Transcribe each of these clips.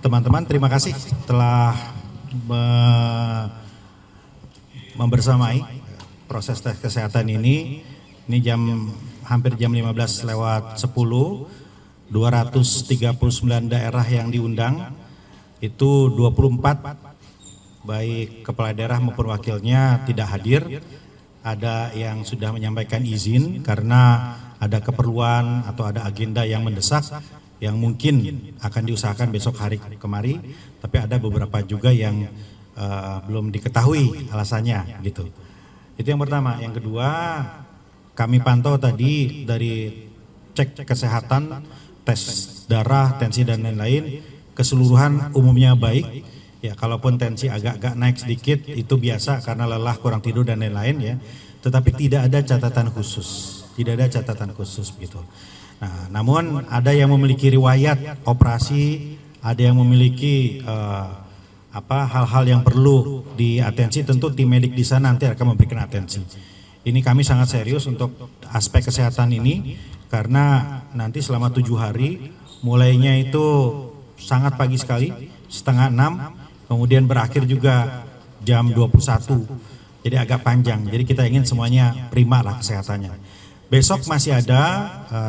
teman-teman, terima kasih telah membersamai proses tes kesehatan ini. Ini hampir jam 15 lewat 10, 239 daerah yang diundang, itu 24 baik kepala daerah maupun wakilnya tidak hadir. Ada yang sudah menyampaikan izin karena ada keperluan atau ada agenda yang mendesak yang mungkin akan diusahakan besok hari kemari, tapi ada beberapa juga yang belum diketahui alasannya gitu. Itu yang pertama. Yang kedua, kami pantau tadi dari cek kesehatan, tes darah, tensi dan lain-lain, keseluruhan umumnya baik. Ya, kalaupun tensi agak-agak naik sedikit itu biasa karena lelah, kurang tidur dan lain-lain ya. Tetapi tidak ada catatan khusus, tidak ada catatan khusus gitu. Nah, namun ada yang memiliki riwayat operasi, ada yang memiliki hal-hal yang perlu diatensi, tentu tim medik di sana nanti akan memberikan atensi. Ini kami sangat serius untuk aspek kesehatan ini karena nanti selama 7 hari, mulainya itu sangat pagi sekali, 5:30, kemudian berakhir juga jam 21, jadi agak panjang. Jadi kita ingin semuanya prima lah kesehatannya. Besok masih ada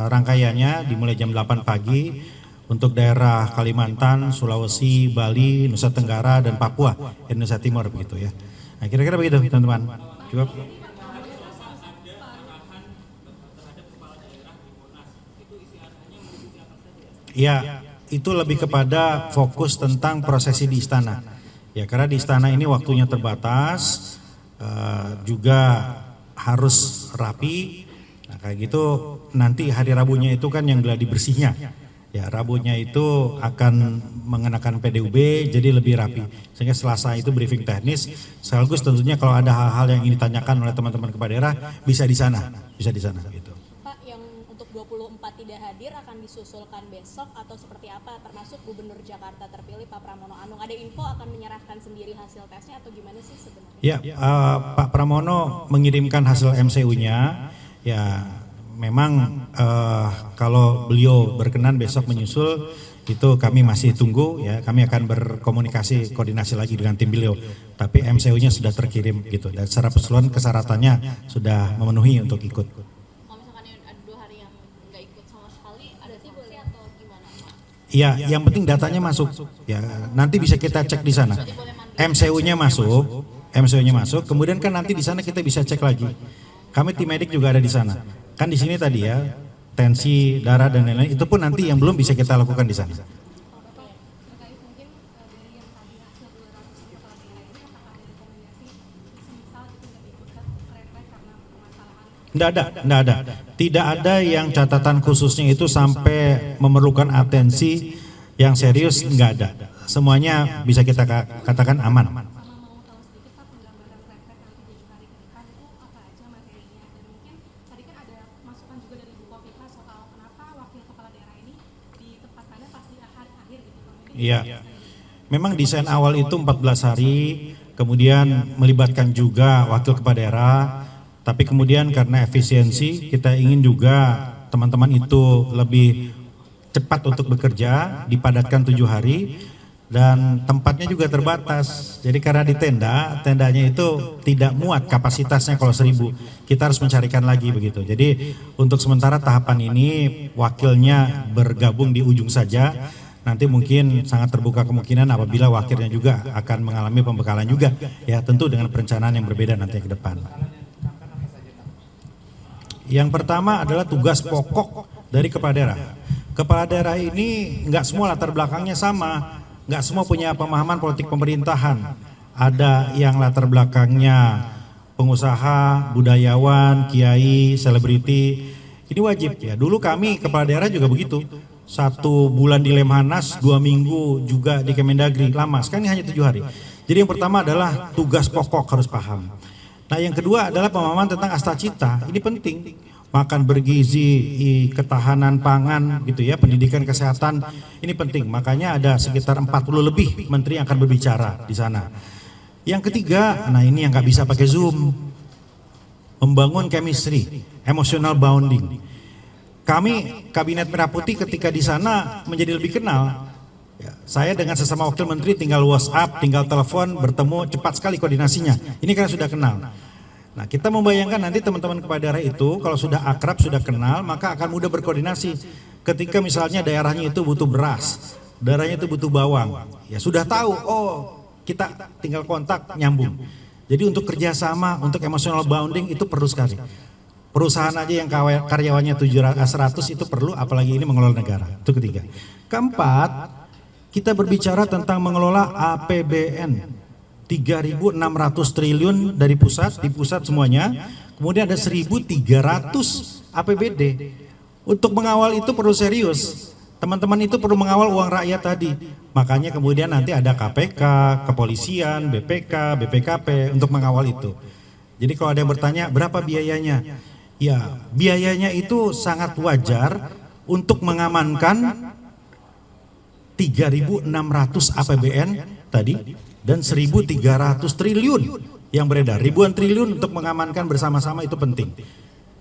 rangkaiannya dimulai jam 8 pagi untuk daerah Kalimantan, Sulawesi, Bali, Nusa Tenggara, dan Papua, Indonesia Timur begitu ya. Nah, kira-kira begitu teman-teman. Cukup. Ya, itu lebih kepada fokus tentang prosesi di istana. Ya, karena di istana ini waktunya terbatas, juga harus rapi. Nah, kayak gitu nanti hari Rabunya itu kan yang gladi bersihnya. Ya, Rabunya itu akan mengenakan PDUB jadi lebih rapi. Sehingga Selasa itu briefing teknis, sekaligus tentunya kalau ada hal-hal yang ingin ditanyakan oleh teman-teman kepala daerah bisa di sana, gitu. Pak, yang untuk 24 tidak hadir akan disusulkan besok atau seperti apa? Termasuk Gubernur Jakarta terpilih Pak Pramono Anung. Ada info akan menyerahkan sendiri hasil tesnya atau gimana sih sebenarnya? Ya, Pak Pramono mengirimkan hasil MCU-nya. Ya, memang kalau beliau berkenan besok menyusul, itu kami masih tunggu ya. Kami akan berkomunikasi, koordinasi lagi dengan tim beliau. Tapi MCU-nya sudah terkirim gitu. Dan secara keseluruhan kesyaratannya sudah memenuhi untuk ikut. Ya, yang penting datanya masuk. Ya, nanti bisa kita cek di sana. MCU-nya masuk, kemudian kan nanti di sana kita bisa cek lagi. Kami tim medik juga ada di sana. Kan di sini tadi ya, tensi, darah dan lain-lain, itu pun nanti yang belum bisa kita lakukan di sana. Enggak ada. Tidak ada yang catatan khususnya itu sampai memerlukan atensi yang serius, enggak ada. Semuanya bisa kita katakan aman. Iya. Memang desain awal itu 14 hari, kemudian melibatkan juga wakil kepala daerah. Tapi kemudian karena efisiensi, kita ingin juga teman-teman itu lebih cepat untuk bekerja, dipadatkan 7 hari, dan tempatnya juga terbatas. Jadi karena di tendanya itu tidak muat kapasitasnya kalau 1000, kita harus mencarikan lagi begitu. Jadi untuk sementara tahapan ini wakilnya bergabung di ujung saja. Nanti mungkin sangat terbuka kemungkinan apabila wakilnya juga akan mengalami pembekalan juga, ya tentu dengan perencanaan yang berbeda nanti ke depan. Yang pertama adalah tugas pokok dari kepala daerah. Kepala daerah ini nggak semua latar belakangnya sama, nggak semua punya pemahaman politik pemerintahan. Ada yang latar belakangnya pengusaha, budayawan, kiai, selebriti. Ini wajib ya. Dulu kami kepala daerah juga begitu. 1 bulan di Lemhanas, 2 minggu juga di Kemendagri, lama. Sekarang ini hanya 7 hari. Jadi yang pertama adalah tugas pokok harus paham. Nah, yang kedua adalah pemahaman tentang astacita. Ini penting. Makan bergizi, ketahanan pangan gitu ya, pendidikan kesehatan ini penting. Makanya ada sekitar 40 lebih menteri yang akan berbicara di sana. Yang ketiga, nah ini yang nggak bisa pakai Zoom. Membangun chemistry, emotional bonding. Kami Kabinet Merah Putih ketika di sana menjadi lebih kenal. Ya, saya dengan sesama wakil menteri tinggal WhatsApp, tinggal telepon, bertemu, cepat sekali koordinasinya. Ini kan sudah kenal. Nah, kita membayangkan nanti teman-teman kepala daerah itu kalau sudah akrab, sudah kenal, maka akan mudah berkoordinasi. Ketika misalnya daerahnya itu butuh beras, daerahnya itu butuh bawang, ya sudah tahu, oh kita tinggal kontak, nyambung. Jadi untuk kerjasama, untuk emotional bonding itu perlu sekali. Perusahaan aja yang karyawannya 100 itu perlu, apalagi ini mengelola negara. Itu ketiga. Keempat, kita berbicara tentang mengelola APBN 3.600 triliun dari pusat, di pusat semuanya. Kemudian ada 1.300 APBD. Untuk mengawal itu perlu serius. Teman-teman itu perlu mengawal uang rakyat tadi. Makanya kemudian nanti ada KPK, kepolisian, BPK, BPKP untuk mengawal itu. Jadi kalau ada yang bertanya berapa biayanya? Ya, biayanya itu sangat wajar untuk mengamankan 3.600 APBN tadi dan 1.300 triliun yang beredar. Ribuan triliun untuk mengamankan bersama-sama itu penting.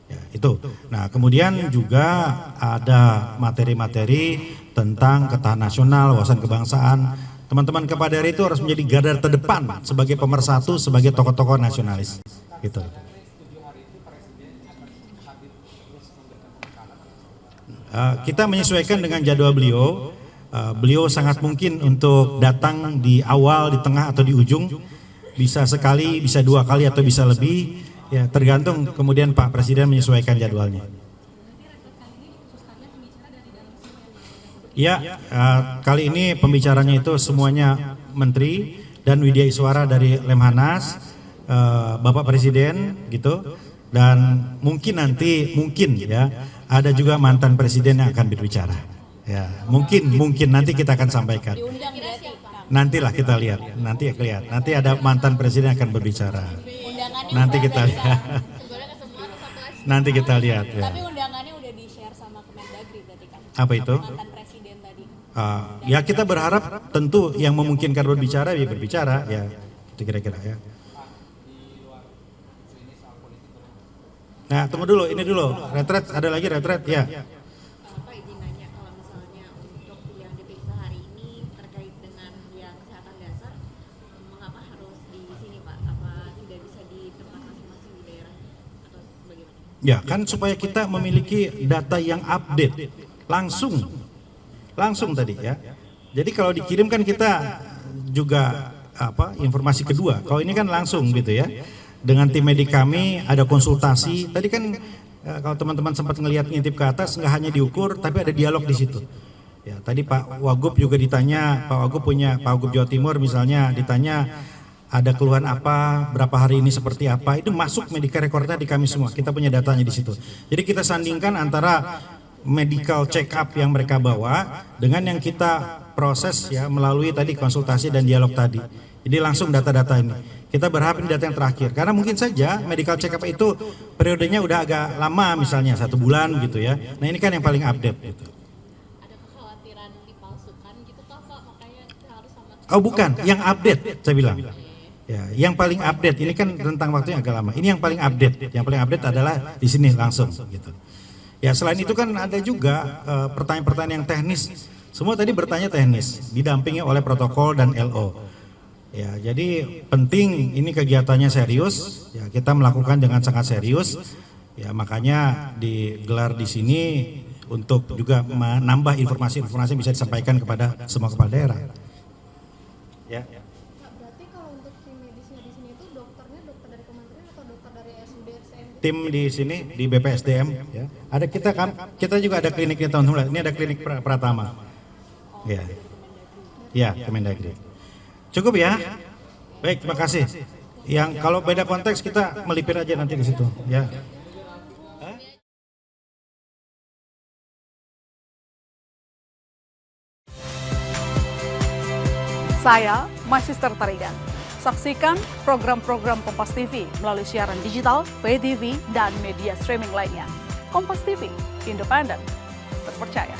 Ya, itu. Nah, kemudian juga ada materi-materi tentang ketahanan nasional, wawasan kebangsaan. Teman-teman kepala daerah itu harus menjadi garda terdepan sebagai pemersatu, sebagai tokoh-tokoh nasionalis. Gitu. Kita menyesuaikan dengan jadwal beliau. Beliau sangat mungkin untuk datang di awal, di tengah atau di ujung, bisa sekali, bisa 2 kali atau bisa lebih, ya tergantung kemudian Pak Presiden menyesuaikan jadwalnya. Ya, kali ini pembicaranya itu semuanya Menteri dan Widya Iswara dari Lemhanas, Bapak Presiden gitu, dan mungkin nanti ya ada juga mantan Presiden yang akan berbicara. Ya, mungkin nanti kita akan sampaikan. Nantilah kita lihat, nanti ada mantan presiden yang akan berbicara. Nanti kita lihat. Nanti kita lihat. Ya. Tapi undangannya udah di-share sama Kemendagri berarti kan? Apa itu? Mantan presiden tadi. Ya kita berharap tentu yang memungkinkan berbicara ya berbicara, ya itu kira-kira ya. Nah, tunggu dulu, ini dulu. Retret, ada lagi retret ya. Ya kan supaya kita memiliki data yang update langsung tadi ya. Jadi kalau dikirim kan kita juga informasi kedua. Kalau ini kan langsung gitu ya. Dengan tim medik kami ada konsultasi. Tadi kan kalau teman-teman sempat ngintip ke atas nggak hanya diukur tapi ada dialog di situ. Ya tadi Pak Wagub juga ditanya, Pak Wagub Jawa Timur misalnya ditanya ada keluhan apa, berapa hari ini seperti apa, itu masuk medical recordnya di kami semua, kita punya datanya di situ. Jadi kita sandingkan antara medical check up yang mereka bawa dengan yang kita proses ya melalui tadi konsultasi dan dialog tadi. Jadi langsung data-data ini. Kita berharap ini data yang terakhir, karena mungkin saja medical check up itu periodenya udah agak lama misalnya 1 bulan gitu ya. Nah ini kan yang paling update gitu. Ada kekhawatiran dipalsukan gitu Pak, makanya harus sama. Oh bukan, yang update saya bilang. Ya, yang paling update ini kan rentang waktunya agak lama. Ini yang paling update. Yang paling update adalah di sini langsung gitu. Ya, selain itu kan ada juga pertanyaan-pertanyaan yang teknis. Semua tadi bertanya teknis, didampingi oleh protokol dan LO. Ya, jadi penting ini kegiatannya serius. Ya, kita melakukan dengan sangat serius. Ya, makanya digelar di sini untuk juga menambah informasi-informasi yang bisa disampaikan kepada semua kepala daerah. Ya. Tim di sini di BPSDM ya. Ada kita juga ada kliniknya teman-teman. Ini ada klinik Pratama. Ya. Ya, Kemendagri. Cukup ya? Baik, terima kasih. Yang kalau beda konteks kita melipir aja nanti di situ, ya. Saya Magister Tarigan. Saksikan program-program Kompas TV melalui siaran digital, pay TV, dan media streaming lainnya. Kompas TV, independen, terpercaya.